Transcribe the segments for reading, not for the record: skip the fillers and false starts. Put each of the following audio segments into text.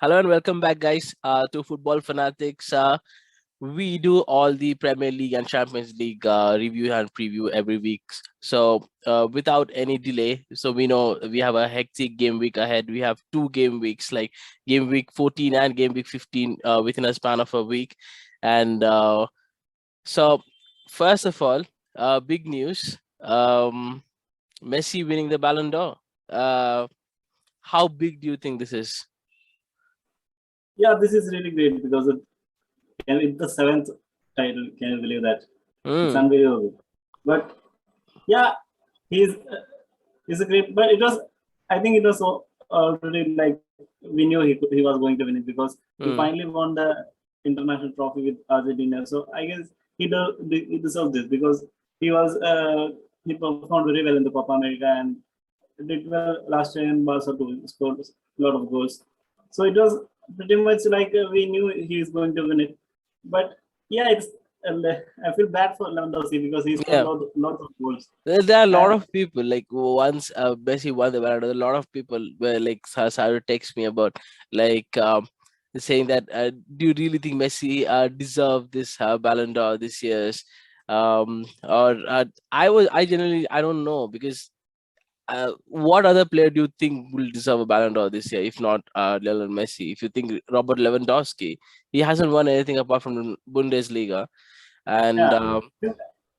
Hello and welcome back, guys, to Football Fanatics. We do all the Premier League and Champions League review and preview every week. So, without any delay, so we know we have a hectic game week ahead. We have two game weeks, like game week 14 and game week 15, within a span of a week. And so, first of all, big news: Messi winning the Ballon d'Or. How big do you think this is? Yeah, this is really great because it's the seventh title. Can you believe that? It's Mm, unbelievable. But yeah, he's a great. But it was, I think it was already like we knew he was going to win it because he mm. finally won the international trophy with Argentina. So I guess he deserves this because he performed very well in the Copa America and did well last year in Barca too. Scored a lot of goals. So it was pretty much like we knew he is going to win it. But yeah, I feel bad for Lewandowski because he scored Yeah. lots of goals. There are a lot And of people like once Messi won the Ballon d'Or, a lot of people were like started to text me about like saying that do you really think Messi deserved this Ballon d'Or this year's or I generally I don't know because what other player do you think will deserve a Ballon d'Or this year if not Lionel Messi? If you think Robert Lewandowski, he hasn't won anything apart from the Bundesliga and yeah,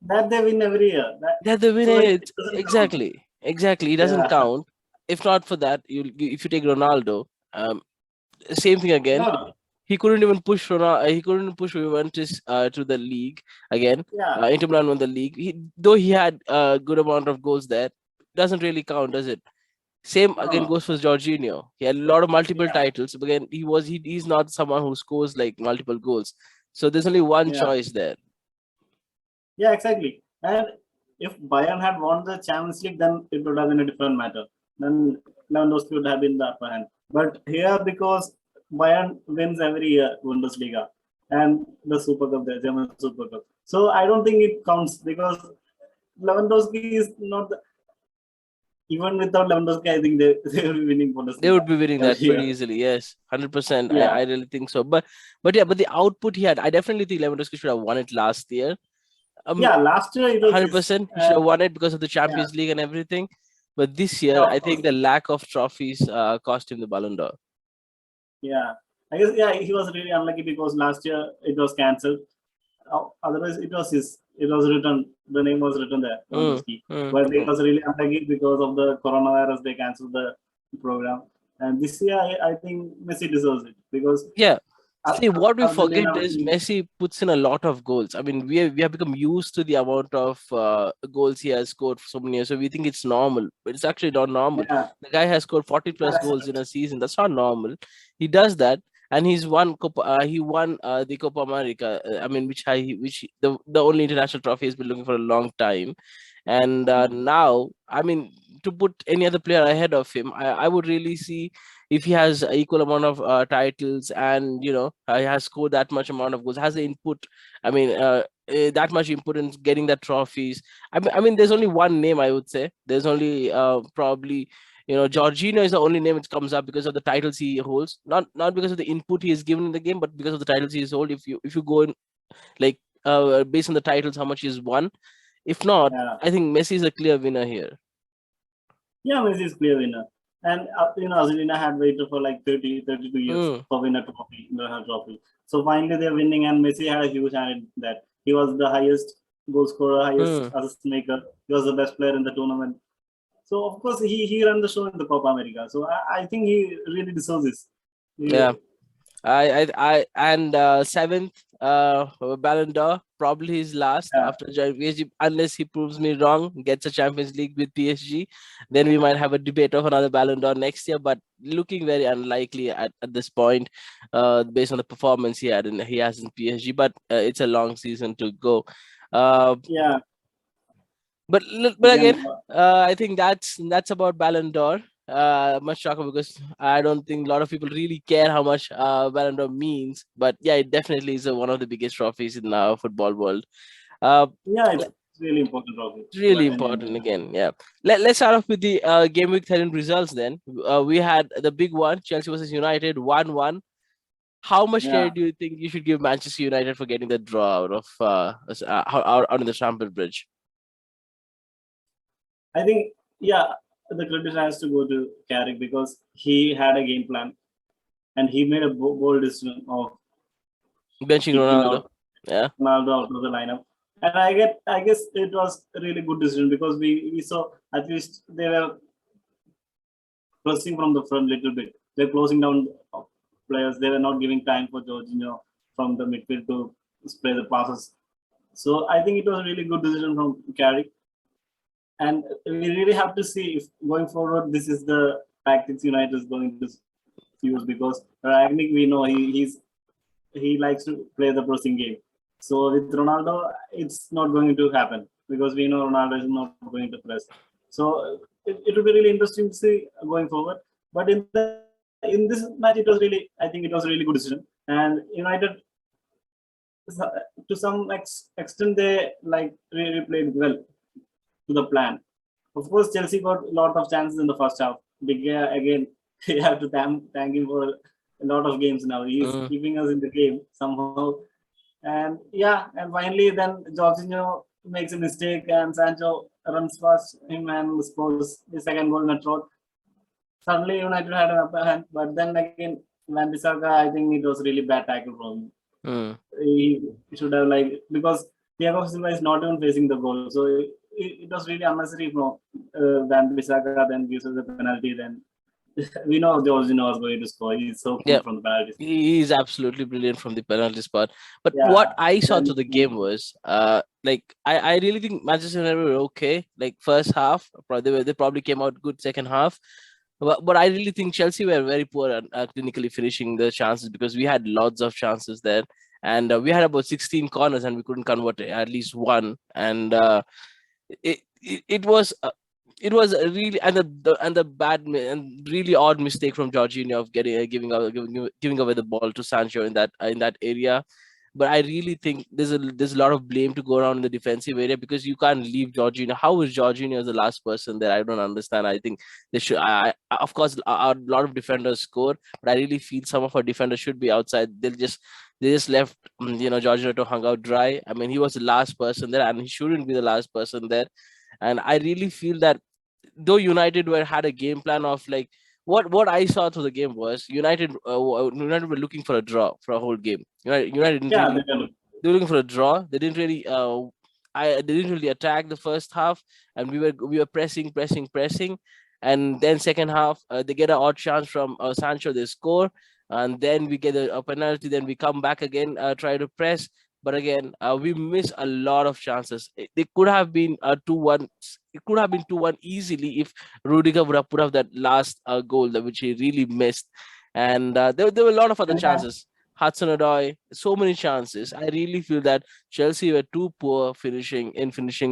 that they win every year. they're the So winner. it doesn't count. Exactly. It doesn't Yeah, count. If not for that, if you take Ronaldo, same thing again. no, He couldn't even push he couldn't push Juventus to the league again. yeah, Inter Milan won the league. Though he had a good amount of goals there, doesn't really count, does it? Same again no, goes for Jorginho. He had a lot of multiple yeah, titles, but again, he's not someone who scores like multiple goals. So there's only one yeah, choice there. yeah, exactly. And if Bayern had won the Champions League, then it would have been a different matter. Then Lewandowski would have been the upper hand. But here, because Bayern wins every year Bundesliga and the Super Cup, the German Super Cup, so I don't think it counts because Lewandowski is not the, even without Lewandowski, I think they will be winning They Bundesliga would be winning every that pretty year. easily. Yes, 100%. Yeah, I really think so. But yeah, but the output he had, I definitely think Lewandowski should have won it last year. yeah. Last year it was his, 100%. He should have won it because of the yeah, Champions League and everything. But this yeah, year, of I course. think the lack of trophies cost him the Ballon d'Or. Yeah, I guess yeah, he was really unlucky because last year it was cancelled. Otherwise, it was his. It was written. The name was written there, Mm, Lewandowski. mm, But it mm. was really unlucky because of the coronavirus. They cancelled the program. And this year, I think Messi deserves it because Yeah. See, what we forget Argentina is winning. Messi puts in a lot of goals. I mean, we have become used to the amount of goals he has scored for so many years, so we think it's normal, but it's actually not normal. Yeah, The guy has scored 40 yeah, plus goals in a season. That's not normal. He does that, and he won the Copa America. I mean, the only international trophy he's been looking for a long time, and now, I mean, to put any other player ahead of him, I would really see if he has a equal amount of titles and he has scored that much amount of goals, has the input. I mean, that much input in getting the trophies. I mean, there's only one name I would say. There's only probably Jorginho is the only name which comes up because of the titles he holds, not because of the input he has given in the game, but because of the titles he has hold. If you go in like based on the titles, how much he's won. If not, yeah. I think Messi is a clear winner here. Yeah, Messi is clear winner. And Argentina had waited for like 32 years Mm, for winner trophy, the trophy. So finally they're winning, and Messi had a huge hand in that. He was the highest goal scorer, highest mm, assist maker. He was the best player in the tournament. So of course he ran the show in the Copa America. So I think he really deserves this. yeah. He, And seventh Ballon d'Or, probably his last yeah, after joining PSG, unless he proves me wrong, gets a Champions League with PSG. Then we might have a debate of another Ballon d'Or next year, but looking very unlikely at this point, based on the performance he has in PSG. But it's a long season to go. Uh, yeah. but Again, again, I think that's about Ballon d'Or. Much talk because I don't think a lot of people really care how much Ballon d'Or means. But yeah, it definitely is one of the biggest trophies in the football world. Uh, yeah, it's really important trophy. It's really But anyway, important again. Yeah. Let's start off with the game week 13 results then. We had the big one, Chelsea versus United, 1-1. How much yeah, credit do you think you should give Manchester United for getting the draw out of out in the Stamford Bridge? I think yeah, the credit has to go to Carrick because he had a game plan and he made a bold decision of Benching kicking Ronaldo. out Yeah. Ronaldo out of the lineup. And I guess it was a really good decision because we saw at least they were pressing from the front a little bit. They're closing down players. They were not giving time for Jorginho from the midfield to spray the passes. So I think it was a really good decision from Carrick. And we really have to see if going forward this is the tactics United is going to use because Ragnick we know he likes to play the pressing game. So with Ronaldo, it's not going to happen because we know Ronaldo is not going to press. So it will be really interesting to see going forward. But in this match, it was really I think it was a really good decision. And United, to some extent, they like really played well to the plan. Of course, Chelsea got a lot of chances in the first half. Big again, you have to thank him for a lot of games now. He's Mm. keeping us in the game somehow. And yeah, and finally then Jorginho makes a mistake and Sancho runs past him and scores the second goal in a throat. Suddenly United had an upper hand, but then again Van Bissaka, I think it was really bad tackle from him. Mm. He should have like because Thiago Silva is not even facing the goal, so it was really unnecessary from Van Bissaka. Then gives us a penalty. Then we know Jorginho was going to score. He's so cool Yeah. from the penalty. He is absolutely brilliant from the penalty spot. But Yeah. what I saw Then to the game was, like I really think Manchester United were okay. Like first half, they probably came out good second half. But I really think Chelsea were very poor at clinically finishing the chances because we had lots of chances there, and we had about 16 corners and we couldn't convert at least one. And it was it was a really and the and really odd mistake from Jorginho of getting giving away the ball to Sancho in that area. But I really think there's a lot of blame to go around in the defensive area because you can't leave Jorginho. How is Jorginho as the last person there? I don't understand. I think they should. Of course, a lot of defenders score, but I really feel some of our defenders should be outside. They just left Jorginho to hang out dry. I mean, he was the last person there, and he shouldn't be the last person there. And I really feel that though United had a game plan of like what I saw through the game was United were looking for a draw for a whole game. United didn't yeah, really they were looking for a draw. They didn't really they didn't really attack the first half, and we were pressing, and then second half they get an odd chance from Sancho, they score, and then we get a penalty. Then we come back again, try to press, but again we miss a lot of chances. They could have been 2-1. It could have been 2-1 easily if Rudiger would have put up that last goal which he really missed, and there were a lot of other and chances. Hudson Odoi, so many chances. I really feel that Chelsea were too poor finishing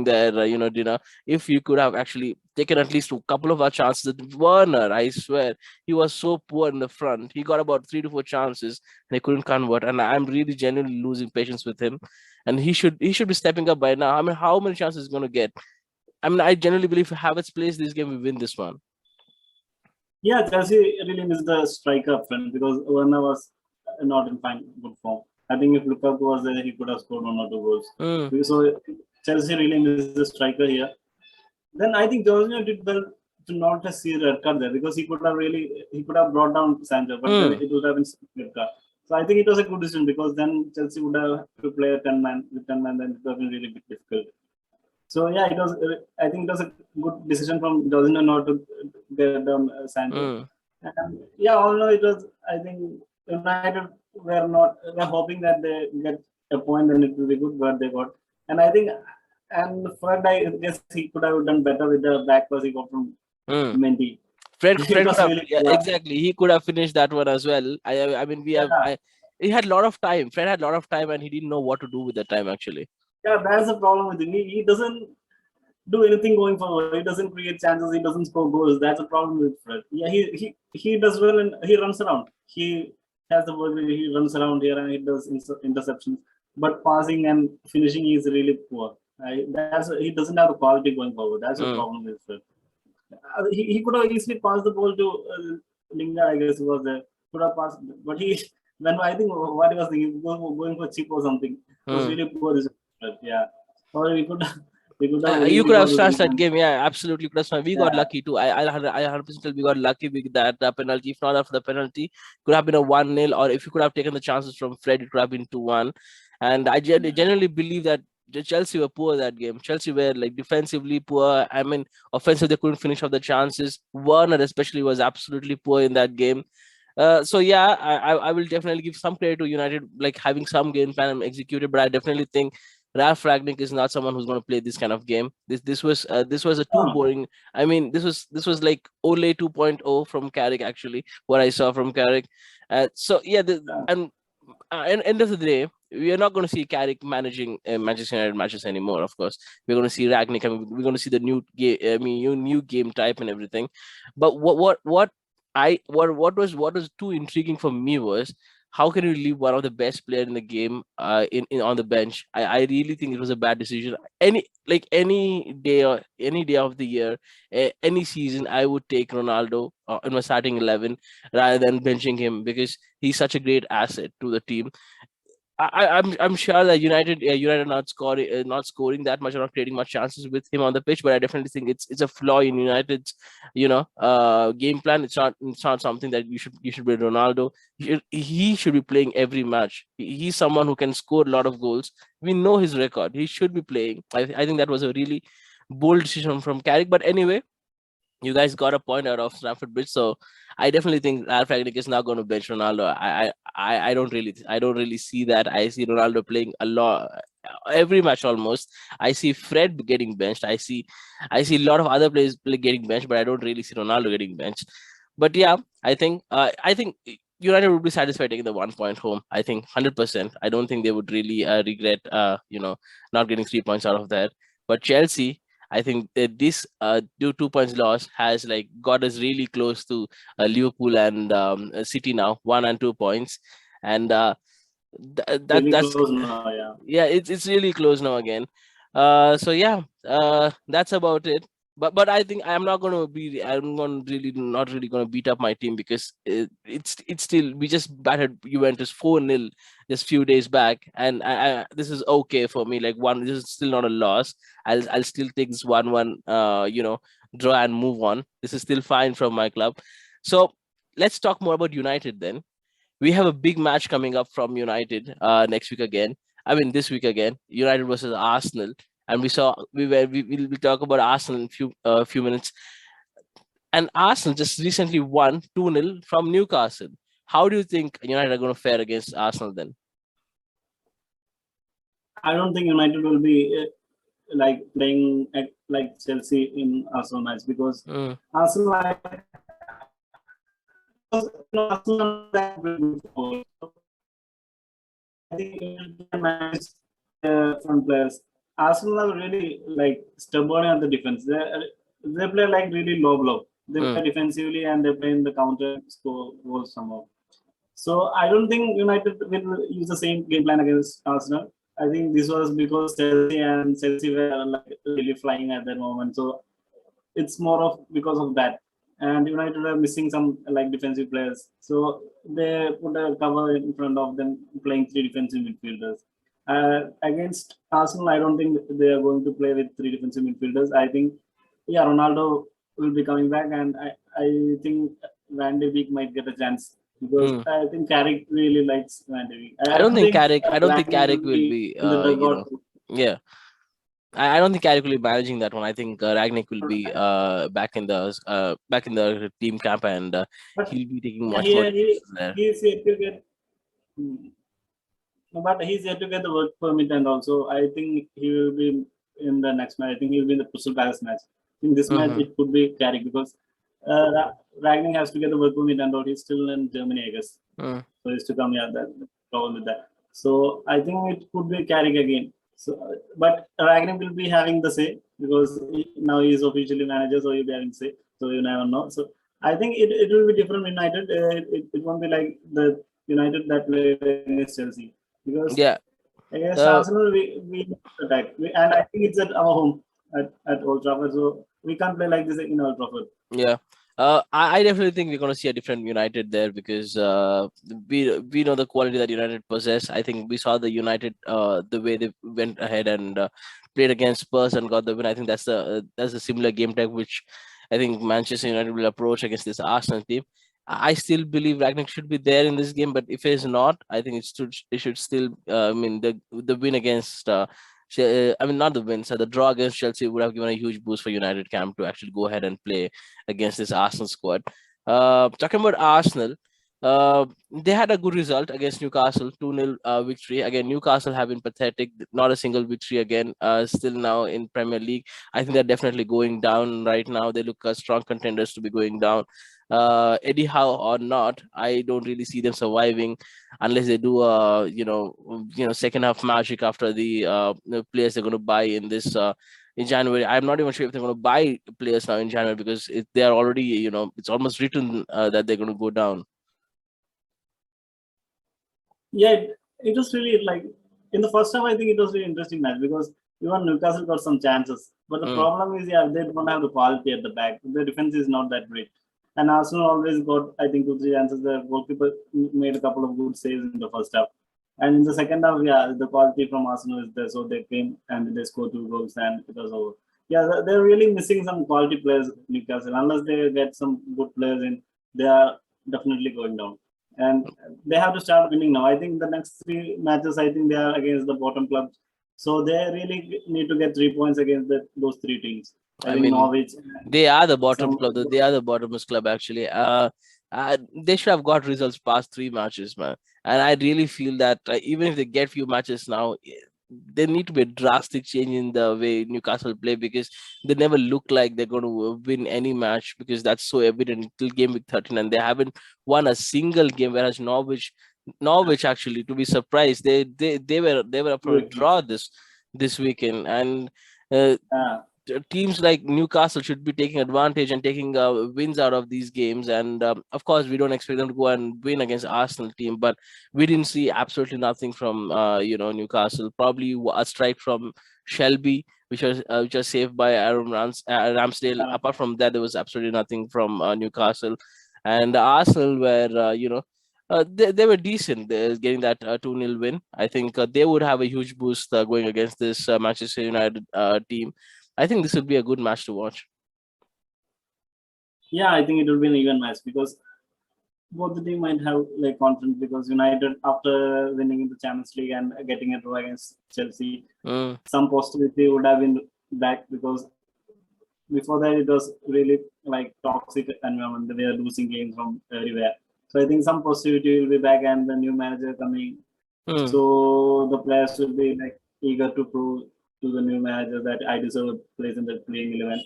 their dinner. If you could have actually taken at least a couple of our chances. Werner, I swear, he was so poor in the front. He got about 3 to 4 chances and he couldn't convert. And I'm really genuinely losing patience with him. And he should be stepping up by now. I mean, how many chances is going to get? I mean, I generally believe if Havertz plays this game, we win this one. yeah, Chelsea really missed the striker up front because Werner was not in fine good form. I think if Lukaku was there, he could have scored 1 or 2 goals. Mm, So Chelsea really missed the striker here. Then I think Jorginho did well to not just see red card there because he could have brought down Sancho, but then mm. it would have been red card. So I think it was a good decision because then Chelsea would have to play a 10 man with 10 man, then it would have been really difficult. So yeah, it was. I think it was a good decision from Jorginho not to get down Sancho. Mm. And yeah, although it was, I think United were hoping that they get a point and it will be good, but they got. And I think, and Fred, I guess he could have done better with the back pass he got from Mm. Mendy. Fred It could was have, really yeah, poor. exactly. He could have finished that one as well. I mean Yeah, he had a lot of time. Fred had a lot of time and he didn't know what to do with the time actually. yeah, that's the problem with him. He doesn't do anything going forward. He doesn't create chances. He doesn't score goals. That's a problem with Fred. Yeah, he does well and he runs around. He has the work. He runs around here and he does interceptions. But passing and finishing is really poor. He doesn't have the quality going forward. That's the Mm. problem with it. He could have easily passed the ball to Lingard, I guess, was there. Could have passed, but when I think what he was thinking, going for chip or something. It was Mm. really poor decision. But yeah, or we could have You easily could have got the snatched win. that And, game, yeah, absolutely. Could have snatched. We got yeah, lucky too. I 100% tell we got lucky with that penalty. If not after the penalty, could have been a 1-0, or if you could have taken the chances from Fred, it could have been 2-1. And I yeah. genuinely believe that Chelsea were poor that game. Chelsea were like defensively poor. I mean, offensive they couldn't finish off the chances. Werner especially was absolutely poor in that game. So yeah, I will definitely give some credit to United, like having some game plan executed, but I definitely think Ralph Ragnick is not someone who's going to play this kind of game. This was a too Oh, boring. I mean, this was like Ole 2.0 from Carrick actually. What I saw from Carrick. So yeah, yeah. and end of the day, we are not going to see Carrick managing Manchester United matches anymore. Of course, we're going to see Ragnick. I mean, we're going to see the new game. I mean, new game type and everything. But what was too intriguing for me was how can you leave one of the best player in the game in on the bench? I really think it was a bad decision. Any day of the year, any season, I would take Ronaldo in my starting 11 rather than benching him because he's such a great asset to the team. I'm sure that United not scoring that much or not creating much chances with him on the pitch, but I definitely think it's a flaw in United's game plan. It's not something that you should be Ronaldo. He should be playing every match. He's someone who can score a lot of goals. We know his record. He should be playing. I think that was a really bold decision from Carrick. But anyway, you guys got a point out of Stamford Bridge, so I definitely think Ralf Rangnick is now going to bench Ronaldo. I don't really see that. I see Ronaldo playing a lot every match almost. I see Fred getting benched. I see a lot of other players getting benched, but I don't really see Ronaldo getting benched. But yeah, I think United would be satisfied taking the 1 point home. I think 100%. I don't think they would really regret not getting 3 points out of that. But Chelsea, I think that this 2 points loss has like got us really close to Liverpool and City now, 1 and 2 points, and Really that's close now. Yeah. yeah, it's really close now again. So yeah, that's about it. But I think I'm going to really not really going to beat up my team because it's still we just battered Juventus 4-0 just few days back, and this is okay for me. Like this is still not a loss. I'll still take this 1-1 draw and move on. This is still fine from my club. So let's talk more about United then. We have a big match coming up from United next week again. I mean this week again. United versus Arsenal, and we'll talk about Arsenal in few minutes. And Arsenal just recently won 2-0 from Newcastle. How do you think United are going to fare against Arsenal then? I don't think United will be like playing like Chelsea in Arsenal match because Mm, Arsenal, Arsenal that good forward. So I think it will manage front players. Arsenal are really like stubborn at the defense. They play like really low block. They mm, play defensively and they play in the counter score goals somehow. So I don't think United will use the same game plan against Arsenal. I think this was because Chelsea were like really flying at that moment. So it's more of because of that. And United are missing some like defensive players, so they put a cover in front of them, playing three defensive midfielders. Against Arsenal, I don't think they are going to play with three defensive midfielders. I think, yeah, Ronaldo will be coming back, and I think Van de Beek might get a chance because mm. I think Carrick really likes Van de Beek. I I don't don't think think Carrick. I don't think Ragnick Carrick will will be be. in the dugout. Yeah. I don't think Carrick will be managing that one. I think Ragnick will be back in the team camp, and But he'll be taking yeah, much more decisions there. he is yet to get. Hmm. No, but he's yet to get the work permit, and also I think he will be in the next match. I think he'll be in the Crystal Palace match. In this match, Mm-hmm. it could be Carrick because Ragnick has to get the work permit, and all. He's still in Germany, I guess. Mm. So he's to come here. That problem with that. So I think it could be Carrick again. So, but Ragnick will be having the say because now he is officially manager, so he'll be having say. So you never know. So I think it will be different United. It won't be like the United that played against Chelsea because Yeah. Against Uh, Arsenal, we attack. And I think it's at our home at Old Trafford, so we can't play like this in Old Trafford. Yeah. I definitely think we're going to see a different United there because we know the quality that United possess. I think we saw the United the way they went ahead and played against Spurs and got the win. I think that's a similar game type which I think Manchester United will approach against this Arsenal team. I still believe Ragnick should be there in this game, but if he's not, I think it should still. I mean, the win against I mean, not the win. So the draw against Chelsea would have given a huge boost for United camp to actually go ahead and play against this Arsenal squad. Talking about Arsenal, they had a good result against Newcastle, 2-0 victory. Again, Newcastle have been pathetic, not a single victory again, still now in Premier League. I think they're definitely going down right now. They look strong contenders to be going down. Eddie Howe or not, I don't really see them surviving unless they do second half magic after the players they're going to buy in this in January. I'm not even sure if they're going to buy players now in January because they are already, it's almost written that they're going to go down. Yeah, it was really like in the first half. I think it was really interesting match because even Newcastle got some chances, but the Mm, problem is, yeah, they don't have the quality at the back. The defense is not that great, and Arsenal always got, I think, 2 3 chances. The goalkeeper made a couple of good saves in the first half, and in the second half, yeah, the quality from Arsenal is there, so they came and they scored 2 goals, and it was over. Yeah, they're really missing some quality players, Newcastle. Unless they get some good players in, they are definitely going down. And they have to start winning now. I think the next 3 matches, I think they are against the bottom clubs. So they really need to get 3 points against those 3 teams. I I think mean, Norwich, they are the bottom some. club. They are the bottomest club actually. They should have got results past 3 matches, man. And I really feel that even if they get few matches now, there need to be a drastic change in the way Newcastle play because they never look like they're going to win any match because that's so evident till game week 13 and they haven't won a single game. Whereas Norwich actually, to be surprised, they were up for a draw this weekend and. Uh, Uh, Teams like Newcastle should be taking advantage and taking wins out of these games. And of course, we don't expect them to go and win against Arsenal team, but we didn't see absolutely nothing from Newcastle. Probably a strike from Shelby, which was saved by Aaron Ramsdale. uh, Apart from that, there was absolutely nothing from Newcastle, and Arsenal were they were decent. Getting that 2-0 win. I think they would have a huge boost going against this Manchester United team. I think this will be a good match to watch. yeah, I think it will be an even match because both the team might have like confidence because United, after winning in the Champions League and getting a draw against Chelsea, Mm, some positivity would have been back because before that it was really like toxic environment. They were losing games from everywhere. So I think some positivity will be back and the new manager coming. mm. So the players will be like eager to prove to the new manager that I deserve a place in the playing 11.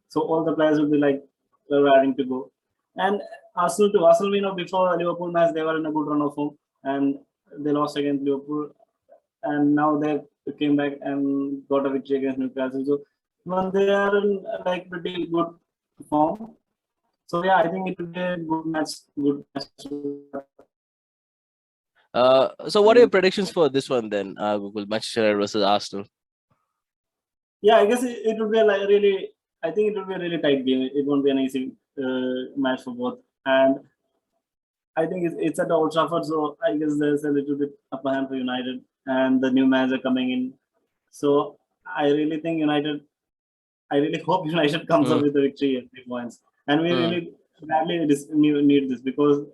So all the players will be like raring to go. And Arsenal too. Arsenal, before Liverpool match, they were in a good run of form and they lost against Liverpool. And now they came back and got a victory against Newcastle. So when they are in like pretty good form. So yeah, I think it will be a good match. Good match. So what are your predictions for this one then, Google Manchester United versus Arsenal? Yeah, I guess it would be a really. I think it will be a really tight game. It won't be an easy match for both. And I think it's at Old Trafford, so I guess there's a little bit upper hand for United and the new manager coming in. So I really think United. I really hope United comes up Mm, with a victory at 3 points, and we mm, really badly need this because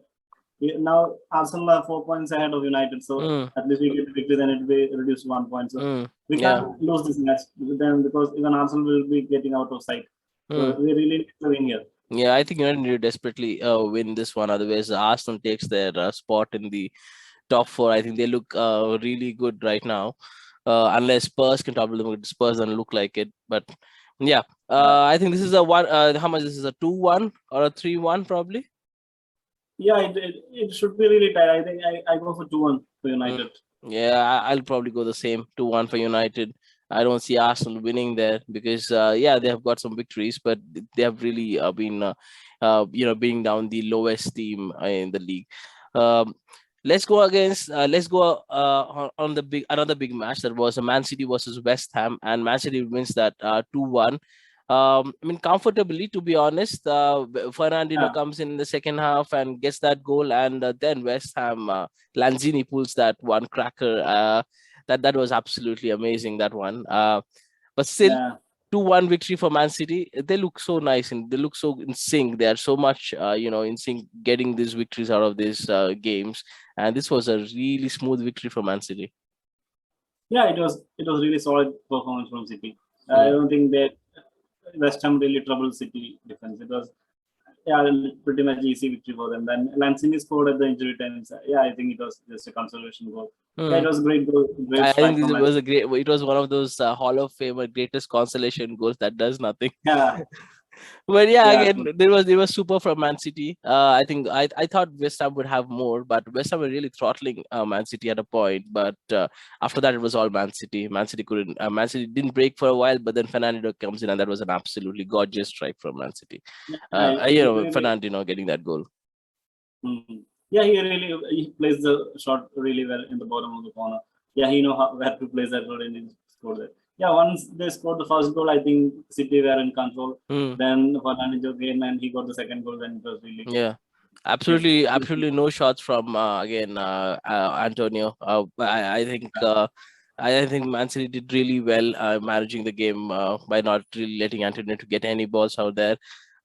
now Arsenal are 4 points ahead of United. So mm, at least we get the victory, then it will be reduced 1 point. So mm. we Yeah. can't lose this match with them because even Arsenal will be getting out of sight. So Mm. we really need to win here. Yeah, I think United need to desperately win this one. Otherwise, Arsenal takes their spot in the top four. I think they look really good right now. Unless Spurs can topple them, Spurs don't look like it. But yeah, Uh, I think this is a one. How much this is a 2-1 or a 3-1 probably. yeah, it should be really tight. I think I go for 2-1 for Mm. United. Yeah, I'll probably go the same 2-1 for United. I don't see Arsenal winning there because yeah, they have got some victories, but they have really been being down the lowest team in the league. Um, Let's go against. Let's go on the another big match that was a Man City versus West Ham, and Man City wins that 2-1. I mean, comfortably, to be honest. Fernandinho Yeah, comes in the second half and gets that goal, and then West Ham Lanzini pulls that one cracker. That was absolutely amazing. That one. But still, yeah. 2-1 victory for Man City. They look so nice and they look so in sync. They are so much, in sync, getting these victories out of these games. And this was a really smooth victory for Man City. Yeah, it was really solid performance from City. I Mm. don't think that West Ham really troubled City defense. It was yeah, pretty much easy victory for them. Then Lanzini scored at the injury times. Yeah, I think it was just a consolation goal. Yeah, it Mm. was a great goal, great I think strike this from was Lanzini. a great. It was one of those Hall of Fame greatest consolation goals that does nothing. Yeah, But yeah, yeah, again, there was super from Man City. I thought West Ham would have more, but West Ham were really throttling Man City at a point. But after that, it was all Man City. Man City couldn't. Man City didn't break for a while, but then Fernandinho comes in, and that was an absolutely gorgeous strike from Man City. yeah. It really. Fernandinho getting that goal. Yeah, he plays the shot really well in the bottom of the corner. Yeah, he know where to place that goal and he scored that. Yeah, once they scored the first goal, I think City were in control. Hmm. Then Fernandinho came and he got the second goal, and it was really Yeah. good. Absolutely no shots from again Antonio. I think Man City did really well managing the game by not really letting Antonio to get any balls out there.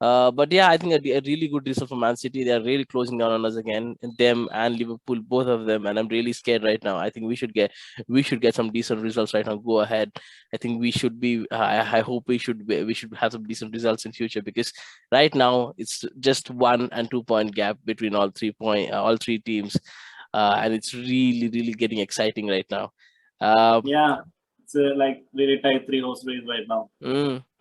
But yeah, I think a really good result for Man City. They are really closing down on us again, them and Liverpool, both of them. And I'm really scared right now. I think we should get some decent results right now. Go ahead. I think we should be. I hope we should have some decent results in future because right now it's just 1 and 2 point gap between all three teams, and it's really getting exciting right now. Uh, Yeah, it's like really tight three horse race right now.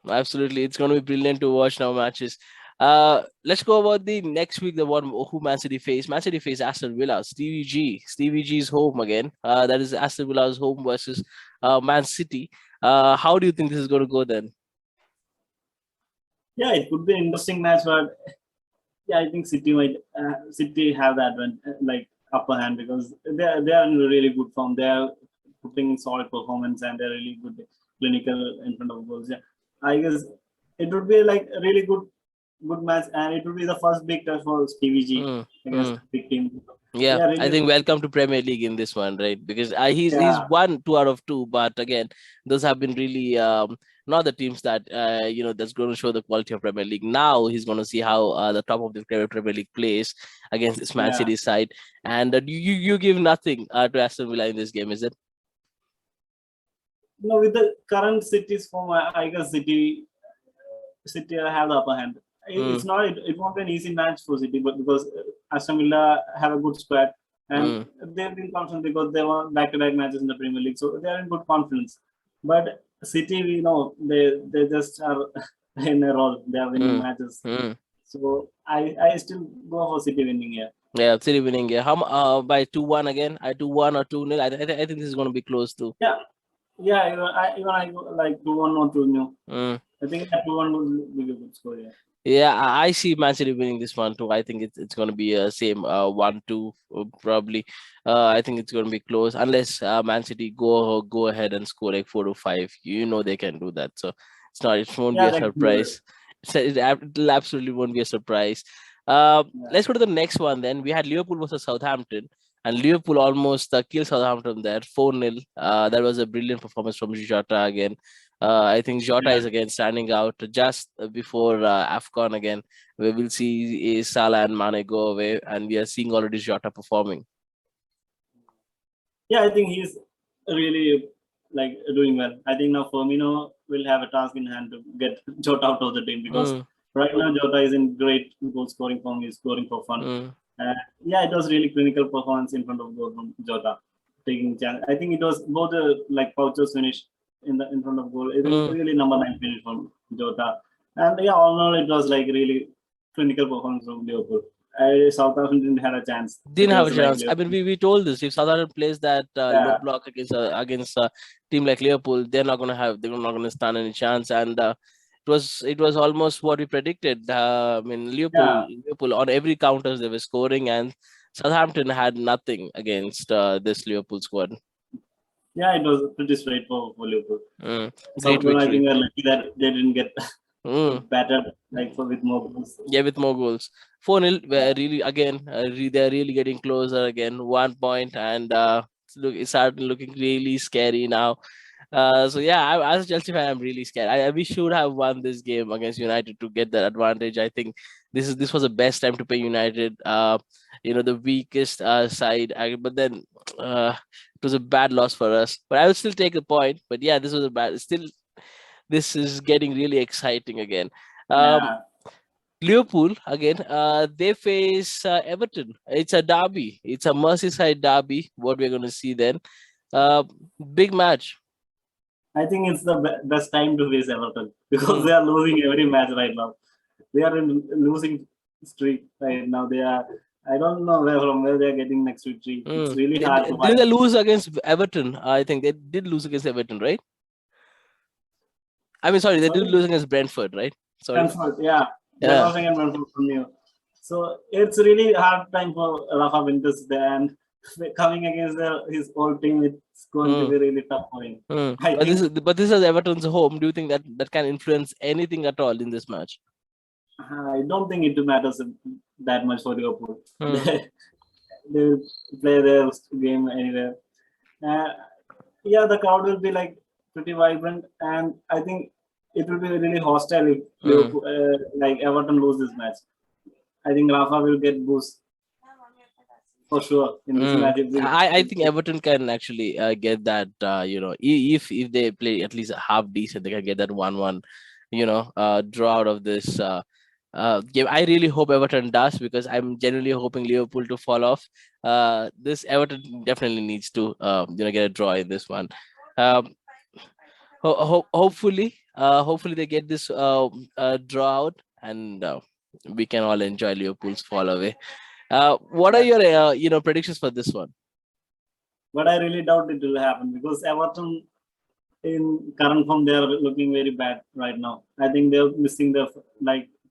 Absolutely, it's going to be brilliant to watch now matches. Let's go about the next week. The one who Man City face. Man City face Aston Villa. Stevie G's home again. That is Aston Villa's home versus Man City. How do you think this is going to go then? Yeah, it could be an interesting match, but yeah, I think City have that one like upper hand because they are in really good form. They are putting solid performance and they're really good clinical in front of goals. Yeah, I guess it would be like a really good match, and it would be the first big test for Stevie G Mm, against mm. the big team. Yeah, Yeah, I really. think welcome to Premier League in this one, right? Because he's Yeah, won 2 out of 2, but again, those have been really not the teams that that's going to show the quality of Premier League. Now he's going to see how the top of the Premier League plays against this Man yeah. City side, and you give nothing to Aston Villa in this game, is it? No, with the current City's form, I guess City have the upper hand. Mm, It's not. It won't be an easy match for City, but because Aston Villa have a good squad and mm, they've been confident because they won back-to-back matches in the Premier League, so they are in good confidence. But City, we know they just are in a roll. They are winning mm, matches, mm. so I still go for City winning here. Yeah, City winning. Yeah, how by 2-1 again? I 2-1 or 2-0. I think this is going to be close too. Yeah, yeah. Even I go like 2-1 or 2-0. Mm. I think that 2-1 would be a good score. Yeah. Yeah, I see Man City winning this one too. I think it's going to be a same 1-2 probably. I think it's going to be close unless Man City go ahead and score like 4 to 5. You know they can do that, so it won't be Yeah, a they can do it. surprise. It'll absolutely won't be a surprise. Yeah. Let's go to the next one. Then we had Liverpool versus Southampton, and Liverpool almost killed Southampton there 4-0. That was a brilliant performance from Jota again. I think Jota Yeah. is again standing out just before AFCON again. We will see Salah and Mane go away, and we are seeing already Jota performing. Yeah, I think he's really like doing well. I think now Firmino will have a task in hand to get Jota out of the team because Mm, right now Jota is in great goal scoring form. He's scoring for fun. mm, Yeah, it was really clinical performance in front of goal from Jota, taking chance. I think it was both like Pouch's finish in front of goal. It is mm. really number 9 finish from Jota, and yeah, all in all, it was like really clinical performance from Liverpool. Southampton didn't have a chance. It Didn't have was a like chance. I mean, we told this. If Southampton plays that low yeah, block against a team like Liverpool, they're not gonna stand any chance. And it was almost what we predicted. I mean, yeah. Liverpool on every counters they were scoring, and Southampton had nothing against this Liverpool squad. Yeah, it was pretty straightforward for Liverpool. Great Southampton, I victory. think, are lucky that they didn't get Mm. battered with more goals. Yeah, with more goals. 4-0. Really, again, they're really getting closer again. 1 point, and it's starting looking really scary now. So yeah, as a Chelsea fan, I'm really scared. We should have won this game against United to get that advantage. I think this was the best time to play United. The weakest side. But then it was a bad loss for us. But I would still take a point. But yeah, this was a bad. Still, this is getting really exciting again. Um, Yeah, Liverpool again. They face Everton. It's a derby. It's a Merseyside derby. What we're going to see then. Uh, Big match. I think it's the best time to face Everton because Mm. they are losing every match right now. They are in losing streak right now. They are. I don't know from where they are getting next victory. It's Mm. really hard to Did find. they lose against Everton? I think they did lose against Everton, right? I mean, sorry, they did Sorry, lose against Brentford, right? Sorry. Brentford. Yeah, they're Yeah. losing in Brentford from you. So it's really hard time for Rafa Winters there, and coming against his old team, it's going to Mm. be really tough for him. Mm. I But think this is Everton's home. Do you think that can influence anything at all in this match? I don't think it matters that much for Liverpool. Mm. They will play their game anywhere. Uh, yeah, the crowd will be pretty vibrant, and I think it will be really hostile if Mm. Liverpool, Everton lose this match. I think Rafa will get boost for sure in this Mm. match. If I think Everton can actually get that. If they play at least half decent, they can get that 1-1. Draw out of this game. I really hope Everton does because I'm genuinely hoping Liverpool to fall off. This Everton definitely needs to get a draw in this one. Um, hopefully they get this draw out, and we can all enjoy Liverpool's fall away. What are yeah, your predictions for this one? but I really doubt it will happen because Everton in current form they are looking very bad right now. I think they're missing the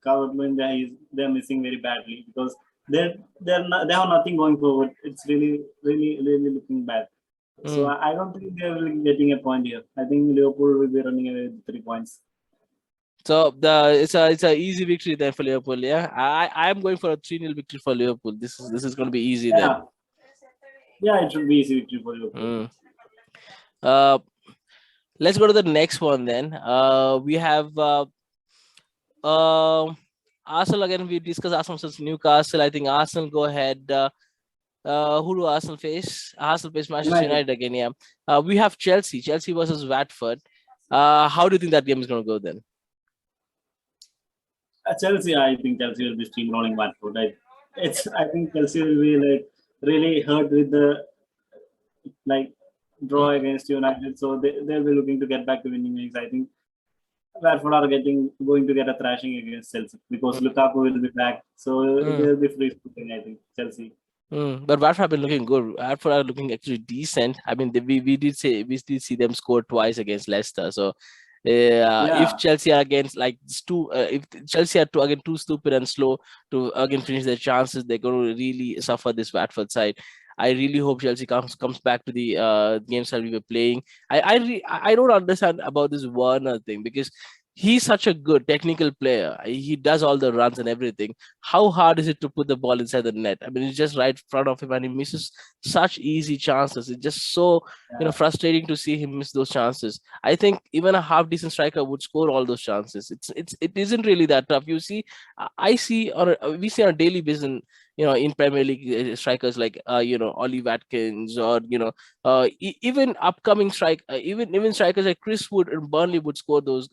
Calvert-Lewin. They're missing very badly because they have nothing going forward. It's really looking bad. So Hmm. I don't think they will be getting a point here. I think Liverpool will be running away with 3 points. So it's a easy victory then for Liverpool. Yeah, I'm going for a 3-0 victory for Liverpool. This is going to be easy then. Yeah, yeah, it should be easy victory for Liverpool. Mm. Uh, let's go to the next one then. We have uh, Arsenal again. We discussed Arsenal versus Newcastle. I think Arsenal go ahead. Who do Arsenal face? Arsenal face Manchester United. United again. Yeah. We have Chelsea versus Watford. How do you think that game is going to go then? Chelsea, I think Chelsea will be steamrolling Watford. I think Chelsea will be really hurt with the like draw Mm. against United, so they'll be looking to get back to winning games. I think Watford are going to get a thrashing against Chelsea because Lukaku will be back, so Mm. they'll be free shooting. I think Chelsea. But Watford have been looking good. Watford are looking actually decent. I mean, we did see them score twice against Leicester. So, if Yeah, Chelsea are against if Chelsea are too stupid and slow to again finish their chances, they're going to really suffer this Watford side. I really hope Chelsea comes back to the games that we were playing. I don't understand about this Werner thing because he's such a good technical player. He does all the runs and everything. How hard is it to put the ball inside the net? I mean, it's just right in front of him, and he misses such easy chances. It's just so yeah. frustrating to see him miss those chances. I think even a half decent striker would score all those chances. It isn't really that tough. You see, I see we see on a daily basis. In Premier League strikers like Ollie Watkins or even upcoming even strikers like Chris Wood and Burnley would score those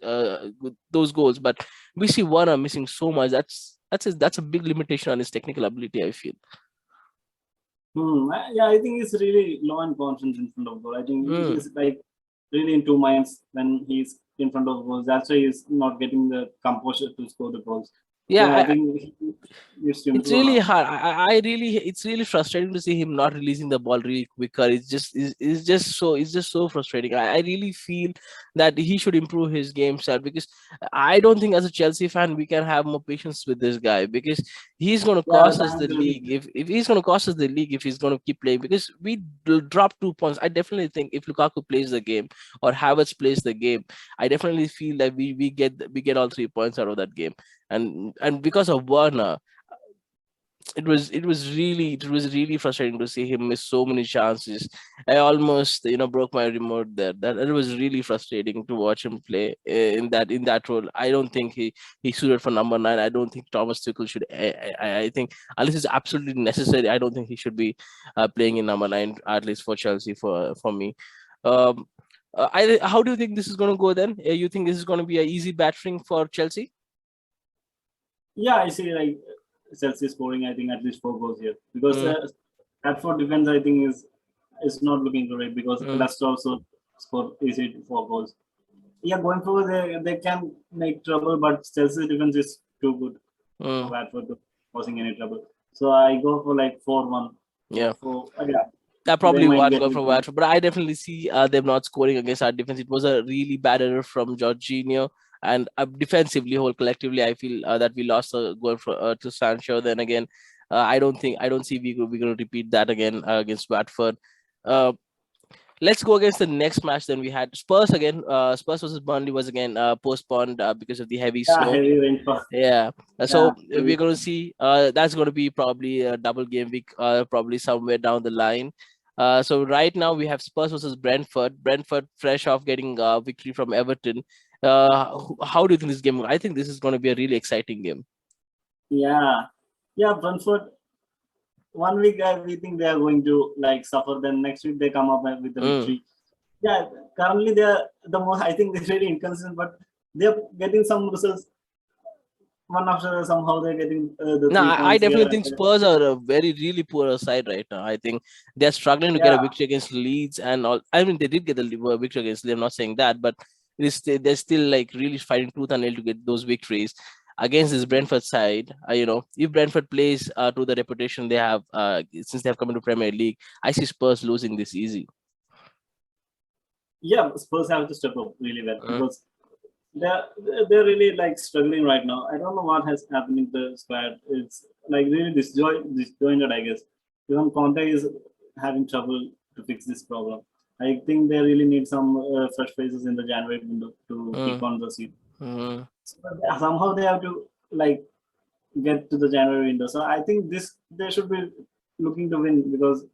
goals, but we see Warner missing so much. That's a big limitation on his technical ability, I feel. Yeah, I think he's really low on confidence in front of goal. I think Mm. he's really in two minds when he's in front of goals. That's why he's not getting the composure to score the goals. So I Yeah, think he needs to it's improve really on hard. It's really frustrating to see him not releasing the ball really quicker. It's just so frustrating. I really feel that he should improve his game style, because I don't think as a Chelsea fan we can have more patience with this guy, because he's going to Yeah, the cost us time the will be league if he's going to cost us the league if he's going to keep playing, because we drop 2 points. I definitely think if Lukaku plays the game or Havertz plays the game, I definitely feel that we get all 3 points out of that game. And because of Werner, it was really frustrating to see him miss so many chances. I almost broke my remote there. That it was really frustrating to watch him play in that role. I don't think he suited for number 9. I don't think Thomas Tuchel should. I think unless it's absolutely necessary, I don't think he should be playing in number 9, at least for Chelsea, for me. Um, how do you think this is going to go then? You think this is going to be an easy battering for Chelsea? yeah, I see like Chelsea scoring I think at least 4 goals here because Mm, Bradford defense I think is not looking great because mm, Leicester also scored easy 4 goals. Yeah, going forward they can make trouble, but Chelsea defense is too good for mm. Bradford to causing any trouble. So I go for like 4-1 Yeah. for yeah That they probably might one get goal it. from Watford, but I definitely see them not scoring against our defense. It was a really bad error from Jorginho, and defensively, whole collectively, I feel that we lost a goal to Sancho. Then again, I don't see we're going to repeat that again against Watford. Uh, let's go against the next match. Then we had Spurs again. Spurs versus Burnley was again postponed because of the heavy Yeah, snow. heavy rainfall. Yeah. Yeah, So we're going to see that's going to be probably a double game week, probably somewhere down the line. So right now we have Spurs versus Brentford. Brentford fresh off getting victory from Everton. How do you think this game? I think this is going to be a really exciting game. yeah, yeah. Brentford 1 week we think they are going to like suffer. Then next week they come up with the Mm. victory. Yeah, currently they are the most. I think they're really inconsistent, but they're getting some results one after somehow they're getting the No, three I points here definitely and think there. Spurs are a very really poor side right now. I think they're struggling to get a Yeah, victory against Leeds and all. I mean, they did get a victory against Leeds. I'm not saying that, but they're still like really fighting tooth and nail to get those victories against this Brentford side. If Brentford plays to the reputation they have since they have come into Premier League, I see Spurs losing this easy. yeah. Spurs have to step up really well Mm, because they're they're really like struggling right now. I don't know what has happened in the squad. It's like really disjointed, I guess. Even Conte is having trouble to fix this problem. I think they really need some fresh faces in the January window to kick mm, on the season. mm. So somehow they have to like get to the January window. So I think this they should be looking to win because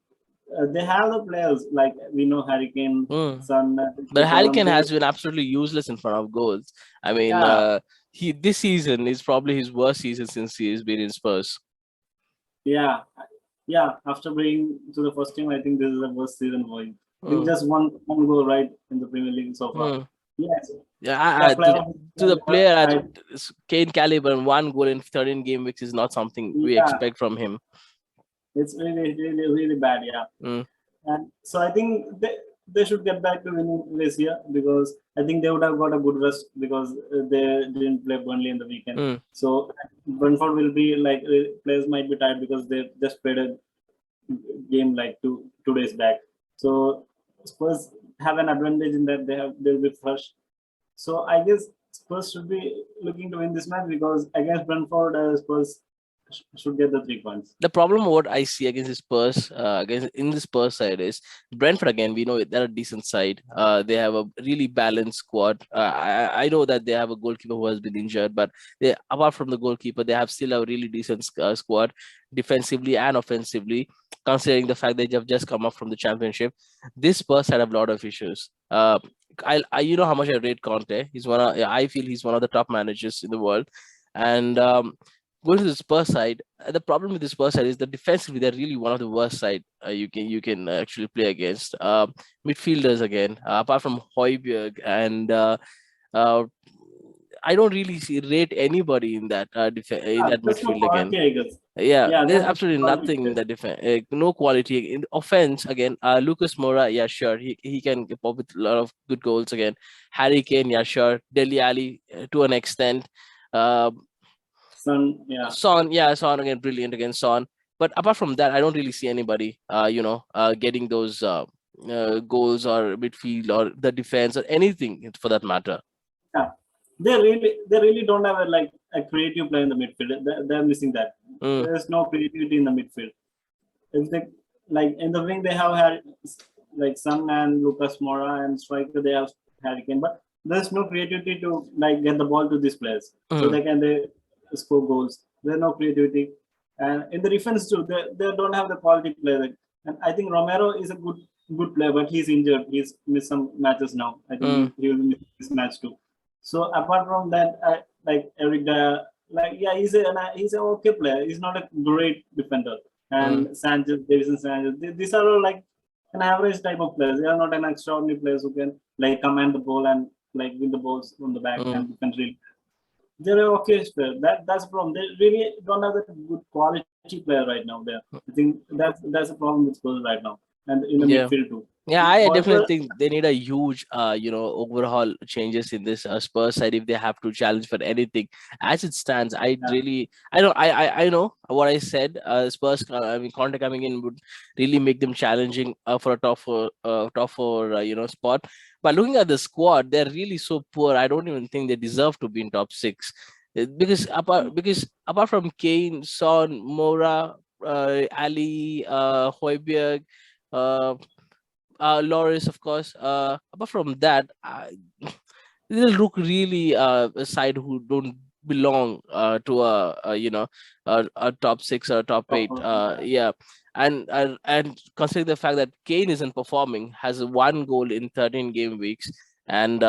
they have the players like we know Harry Kane, Mm. Son, But Harry Kane They has been absolutely useless in front of goals. I mean, yeah he this season is probably his worst season since he's been in Spurs. yeah yeah. After being to the first team, I think this is the worst season for him. With Mm, just one goal right in the Premier League so far. mm. Yes, Yeah, yeah. Player of to the player at I, Kane caliber, and 1 goal in 13 game weeks is not something we yeah, expect from him. it's really bad. Yeah. Mm, And so I think they should get back to winning this year because I think they would have got a good rest because they didn't play Burnley in the weekend. mm. So Brentford will be like players might be tired because they just played a game like two days back. So Spurs have an advantage in that they'll be fresh. So I guess Spurs should be looking to win this match because against Brentford, Spurs should get the 3 points. The problem what I see against the Spurs, against in the Spurs side is Brentford again. We know they're a decent side. They have a really balanced squad. I know that they have a goalkeeper who has been injured, but they apart from the goalkeeper, they have still a really decent squad defensively and offensively. Considering the fact they have just come up from the championship, this Spurs had a lot of issues. I you know how much I rate Conte. I feel he's one of the top managers in the world, and going to the Spurs side, the problem with the Spurs side is that defensively they're really one of the worst side you can actually play against. Midfielders again, apart from Højbjerg and uh, I don't really rate anybody in that in that There's no midfield again. quality, I guess. Yeah, Yeah, there's there's no absolutely quality. nothing in the defense. No quality in offense again. Lucas Moura, yeah, sure, he can keep up with a lot of good goals again. Harry Kane, yeah, sure. Deli Ali to an extent. Um Son, yeah. Son again, brilliant again, Son. But apart from that, I don't really see anybody, getting those goals or midfield or the defense or anything for that matter. Yeah. They really don't have a creative player in the midfield. They're missing that. Mm, There's no creativity in the midfield. If they in the wing they have had like Son and Lucas Moura, and striker they have Harry Kane, but there's no creativity to get the ball to these players so mm, they score goals. There's no creativity, and in the defense too, they don't have the quality player. And I think Romero is a good player, but he's injured. He's missed some matches now. I think mm, he will miss this match too. So apart from that, Eric Dyer, he's an okay player. He's not a great defender. mm, And Sanchez, Davison Sanchez, these are all an average type of players. They are not an extraordinary players who can command the ball and win the balls from the back mm. and defend really. They're an okay player. That's the problem. They really don't have a good quality player right now. There, I think that's a problem with Spurs right now, and in the Yeah. midfield too. Yeah, I definitely However, think they need a huge, overhaul changes in this Spurs side if they have to challenge for anything. As it stands, yeah, I know what I said. Spurs, I mean, Conte coming in would really make them challenging for a top four, spot. But looking at the squad, they're really so poor. I don't even think they deserve to be in top six. Because apart from Kane, Son, Moura, Ali, Højbjerg, uh, Loris, of course. Apart from that, they look really a side who don't belong to a top six or top of eight. course, Yeah, and considering the fact that Kane isn't performing, has one goal in 13 game weeks, and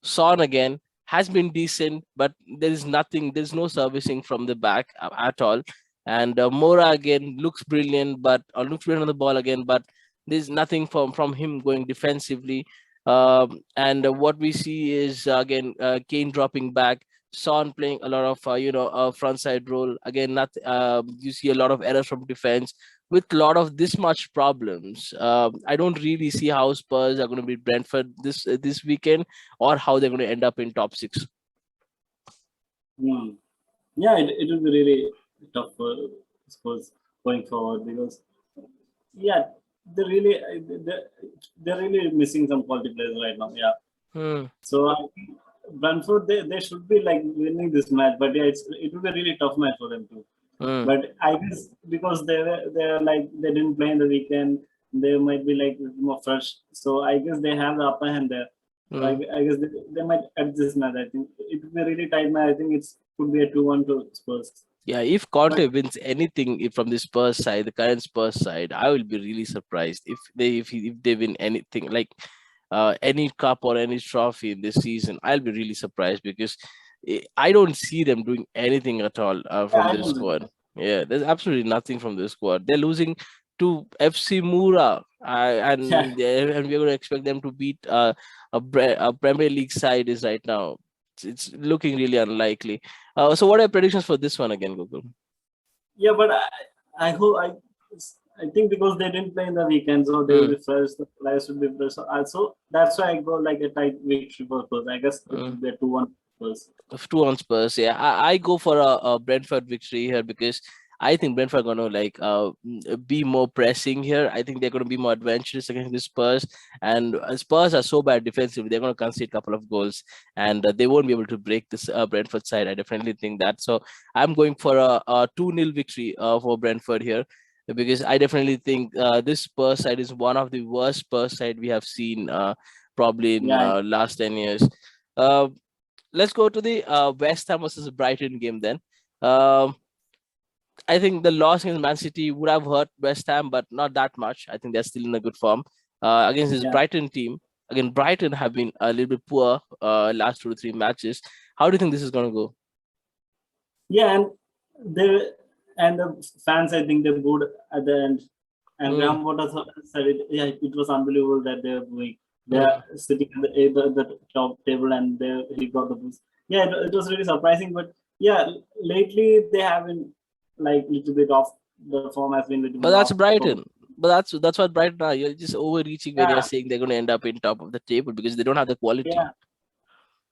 Son again has been decent, but there is nothing. There's no servicing from the back at all. And Mora again looks brilliant, but looks brilliant on the ball again, but there's nothing from him going defensively. And what we see is again Kane dropping back, Son playing a lot of front side role. Again, not you see a lot of errors from defense with a lot of this much problems. I don't really see how Spurs are going to beat Brentford this weekend, or how they're going to end up in top six. Hmm. Yeah, it will be really tough for Spurs going forward because yeah, they're really missing some quality players right now. Yeah. Hmm. So I think Brentford they should be winning this match, but yeah, it will be a really tough match for them too. Hmm. But I guess because they're they didn't play in the weekend, they might be more fresh. So I guess they have the upper hand there. So Hmm. I guess they might edge this match. I think it will be a really tight match. I think it could be a 2-1 to Spurs. Yeah, if But Conte wins anything from the Spurs side, the current Spurs side, I will be really surprised if they win anything like any cup or any trophy in this season. I'll be really surprised because I don't see them doing anything at all yeah, from I this don't know. squad. Yeah, there's absolutely nothing from this squad. They're losing to FC Mura, Yeah, and we're going to expect them to beat a Premier League side is right now. It's looking really unlikely. So what are your predictions for this one again, Google? yeah, but I hope I think because they didn't play in the weekend, so they will Mm, be fresh. The players will be fresh. So also that's why I go a tight victory for Spurs. I guess it will mm. be a 2-1 Spurs. Of two on Spurs, yeah. I go for a Brentford victory here because I think Brentford are gonna be more pressing here. I think they're gonna be more adventurous against the Spurs, and Spurs are so bad defensively. They're gonna concede a couple of goals, and they won't be able to break this Brentford side. I definitely think that. So I'm going for a 2-0 victory for Brentford here, because I definitely think this Spurs side is one of the worst Spurs side we have seen probably in Yeah, last 10 years. Uh, let's go to the West Ham versus Brighton game then. Um, I think the loss against Man City would have hurt West Ham, but not that much. I think they're still in a good form. Against this yeah, Brighton team, again, Brighton have been a little bit poor last 2 to 3 matches. How do you think this is going to go? yeah, they and the fans I think they booed at the end. And Mm, Graham Potter said it. Yeah, it was unbelievable that they were doing. They are mm. sitting at the top table and he got the boost. Yeah, it was really surprising. But yeah, lately they have been little bit off. The form has been little But bit that's off. Brighton. But that's what Brighton are. You're just overreaching when you're Yeah, saying they're going to end up in top of the table because they don't have the quality. yeah,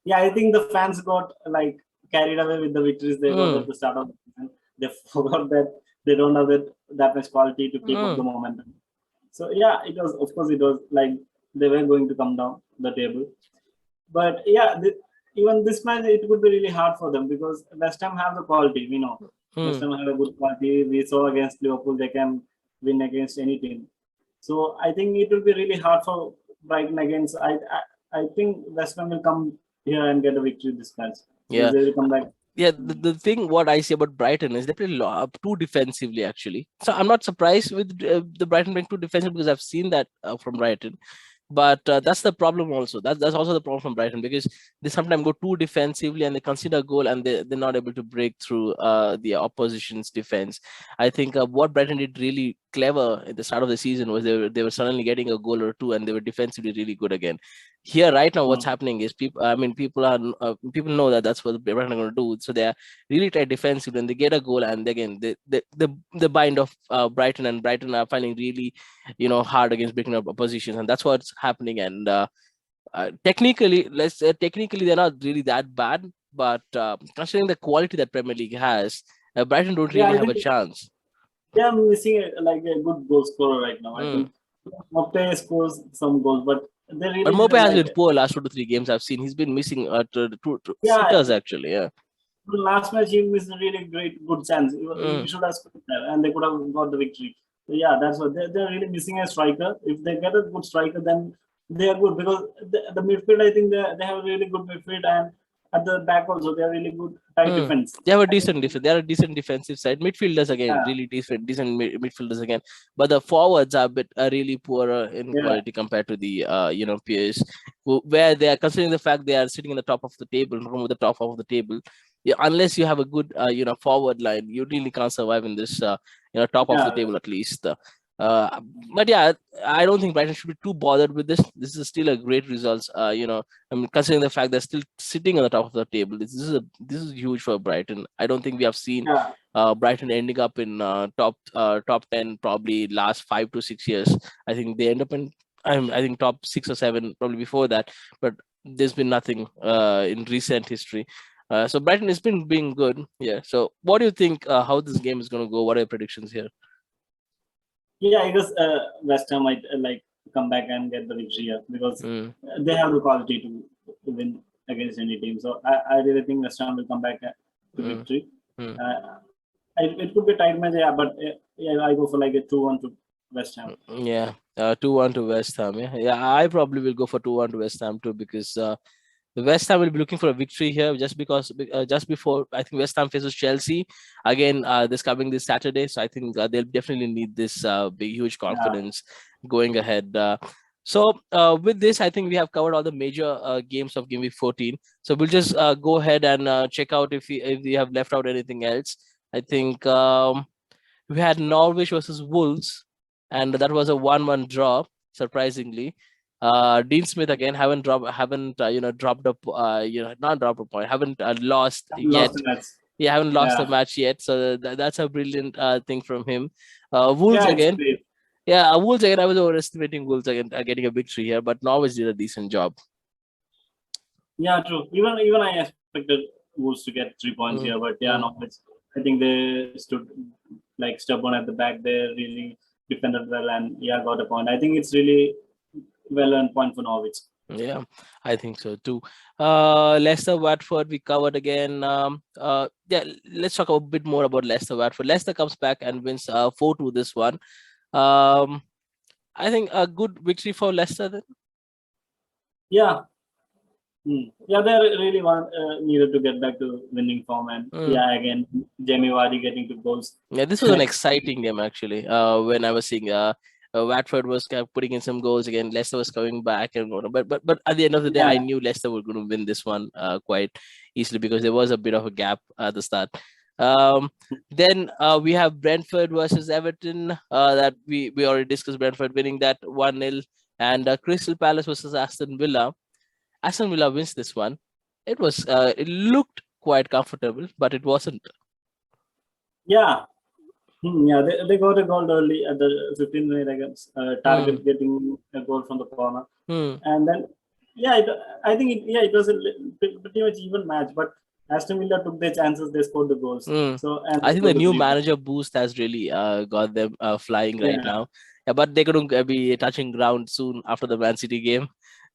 yeah. I think the fans got carried away with the victories they got Mm. at the start of the season. They forgot that they don't have that much quality to keep up the momentum. So yeah, it was, of course, it was like they were going to come down the table. But yeah, even this match, it would be really hard for them because West Ham have the quality. We know West Mm. Ham have a good quality. We saw against Liverpool, they can win against any team. So I think it will be really hard for Brighton against. I think West Ham will come here and get a victory this match Yeah. because they will come back. Yeah, the thing what I see about Brighton is they play too defensively actually. So I'm not surprised with the Brighton being too defensive because I've seen that from Brighton. But that's the problem also. That's also the problem from Brighton because they sometimes go too defensively and they concede a goal and they're not able to break through the opposition's defense. I think what Brighton did really clever at the start of the season was they were suddenly getting a goal or two and they were defensively really good again. Here right now, what's Mm. happening is people. I mean, people know that that's what Brighton are going to do. So they are really tight defensively and they get a goal and again the bind of Brighton and Brighton are finding really hard against breaking up oppositions and that's what's happening and technically technically they're not really that bad but considering the quality that Premier League has, Brighton don't Yeah, really I have think a chance. they are missing like a good goal scorer right now. I Mm. think Mope scores some goals, but they But really Mope didn't has like. been poor last 2 to 3 games I've seen. He's been missing two Yeah, sitters actually. Yeah. the last match he missed a really good chance. He Mm. should have scored there, and they could have got the victory. So yeah, that's what they're really missing a striker. If they get a good striker, then they are good because the midfield. I think they have a really good midfield, and at the back also they are really good tight Mm. defense. They have a I decent think defense. They are a decent defensive side. Midfielders again, yeah, really decent midfielders again. But the forwards are a bit really poorer in yeah, quality compared to the peers, where they are considering the fact they are sitting in the top of the table, from the top of the table. Yeah, unless you have a good forward line, you really can't survive in this top of the yeah, table at least. Uh, but yeah, I don't think Brighton should be too bothered with this. This is still a great results. I mean, considering the fact they're still sitting on the top of the table, this is huge for Brighton. I don't think we have seen yeah. Brighton ending up in top 10 probably last 5 to 6 years. I think they end up in I think top 6 or 7 probably before that, but there's been nothing in recent history. So Brighton has been being good. Yeah. So what do you think? How this game is going to go? What are your predictions here? Yeah, I guess West Ham might like come back and get the victory here because Mm, they have the quality to win against any team. So I really think West Ham will come back to mm, victory. mm. It could be a tight match, yeah, but yeah, I go for like a 2-1 to West Ham. Yeah, 2-1 to West Ham. Yeah, yeah, I probably will go for 2-1 to West Ham too because the West Ham will be looking for a victory here just because just before I think West Ham faces Chelsea again this Saturday. So I think they'll definitely need this big huge Yeah, confidence going ahead. With this, I think we have covered all the major games of Game Week 14. So we'll just go ahead and check out if we have left out anything else. I think we had Norwich versus Wolves, and that was a 1-1 draw. Surprisingly, Dean Smith again haven't dropped up not dropped a point, haven't lost lost yet. the match. He haven't lost the Yeah, match yet, so that's a brilliant thing from him. Wolves yeah, it's again, great. yeah, Wolves again. I was overestimating Wolves again getting a victory here, but Norwich did a decent job. Yeah, true. Even I expected Wolves to get 3 points Mm, here, but yeah, mm. no, I think they stood like stubborn at the back. They really defended well and yeah, got a point. I think it's really well earned point for Norwich. Yeah, I think so too. Leicester Watford we covered again. Yeah, let's talk a bit more about Leicester Watford. Leicester comes back and wins 4-2 this one. Um, I think a good victory for Leicester then. Yeah, yeah, they really needed to get back to winning form, and Mm. yeah, again, Jamie Vardy getting to goals. Yeah, this was an exciting game actually. When I was seeing Watford was kind of putting in some goals again, Leicester was coming back and whatnot. But at the end of the day, I Yeah, knew Leicester were going to win this one quite easily because there was a bit of a gap at the start. Then we have Brentford versus Everton. That we already discussed Brentford winning that 1-0, and Crystal Palace versus Aston Villa. Aston Villa wins this one. It looked quite comfortable, but it wasn't. yeah, yeah. They got a goal early at the 15th minute against Hmm. Target getting a goal from the corner, Hmm. and then yeah, I think it was a pretty much even match, but Aston Villa took their chances, they scored the goals. Mm. So and I they think the scored the new 3 points. manager boost has really got them flying right Yeah, now. Yeah, but they're going to be touching ground soon after the Man City game,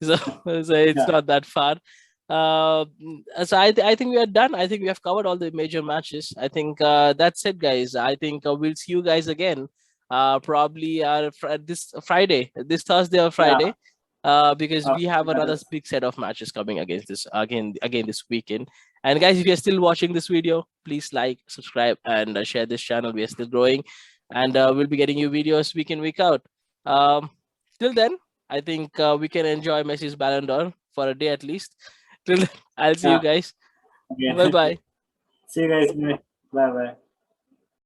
so so it's yeah, not that far. So I think we are done. I think we have covered all the major matches. I think that's it, guys. I think we'll see you guys again. Probably this Friday, this Thursday or yeah. Friday. Because we have another Matters. big set of matches coming against this again this weekend. And guys, if you're still watching this video, please like, subscribe, and share this channel. We are still growing, and we'll be getting you videos week in, week out. Till then, I think we can enjoy Messi's Ballon d'Or for a day at least. Till then, I'll see you Yeah, guys. Bye okay. bye. See you guys. Bye bye.